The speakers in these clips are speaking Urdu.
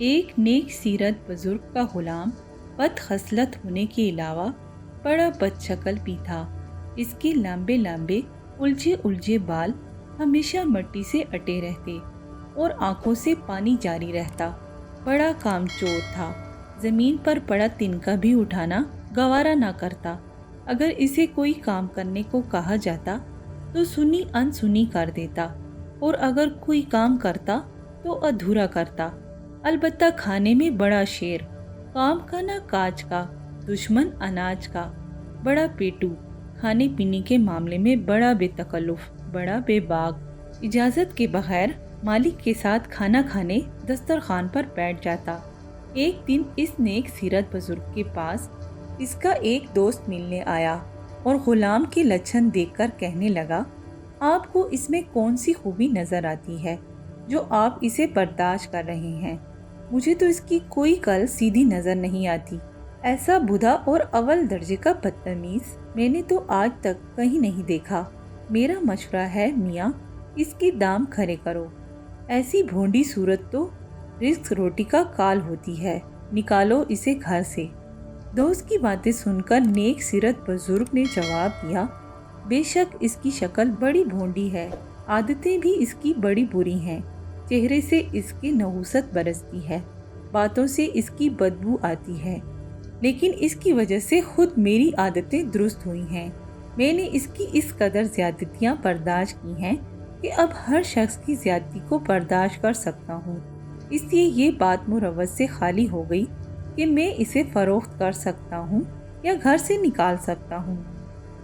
ایک نیک سیرت بزرگ کا غلام بد خصلت ہونے کے علاوہ بڑا بد شکل بھی تھا۔ اس کے لمبے لمبے الجھے الجھے بال ہمیشہ مٹی سے اٹے رہتے اور آنکھوں سے پانی جاری رہتا۔ بڑا کام چور تھا، زمین پر پڑا تنکا بھی اٹھانا گوارا نہ کرتا۔ اگر اسے کوئی کام کرنے کو کہا جاتا تو سنی انسنی کر دیتا، اور اگر کوئی کام کرتا تو ادھورا کرتا۔ البتہ کھانے میں بڑا شیر، کام کا نہ کاج کا، دشمن اناج کا، بڑا پیٹو، کھانے پینے کے معاملے میں بڑا بے تکلف، بڑا بے باک، اجازت کے بغیر مالک کے ساتھ کھانا کھانے دسترخوان پر بیٹھ جاتا۔ ایک دن اس نیک سیرت بزرگ کے پاس اس کا ایک دوست ملنے آیا اور غلام کے لچھن دیکھ کر کہنے لگا، آپ کو اس میں کون سی خوبی نظر آتی ہے جو آپ اسے برداشت کر رہے ہیں؟ مجھے تو اس کی کوئی کل سیدھی نظر نہیں آتی۔ ایسا بوڑھا اور اول درجے کا بدتمیز میں نے تو آج تک کہیں نہیں دیکھا۔ میرا مشورہ ہے میاں، اس کے دام کھڑے کرو۔ ایسی بھونڈی صورت تو رزق روٹی کا کال ہوتی ہے، نکالو اسے گھر سے۔ دوست کی باتیں سن کر نیک سیرت بزرگ نے جواب دیا، بے شک اس کی شکل بڑی بھونڈی ہے، عادتیں بھی اس کی بڑی بری ہیں، چہرے سے اس کی نحوست برستی ہے، باتوں سے اس کی بدبو آتی ہے، لیکن اس کی وجہ سے خود میری عادتیں درست ہوئی ہیں۔ میں نے اس کی اس قدر زیادتیاں برداشت کی ہیں کہ اب ہر شخص کی زیادتی کو برداشت کر سکتا ہوں، اس لیے یہ بات مروت سے خالی ہو گئی کہ میں اسے فروخت کر سکتا ہوں یا گھر سے نکال سکتا ہوں۔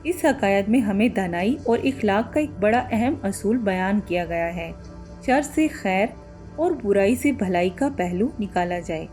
اس حکایت میں ہمیں دانائی اور اخلاق کا ایک بڑا اہم اصول بیان کیا گیا ہے، شر سے خیر اور برائی سے بھلائی کا پہلو نکالا جائے۔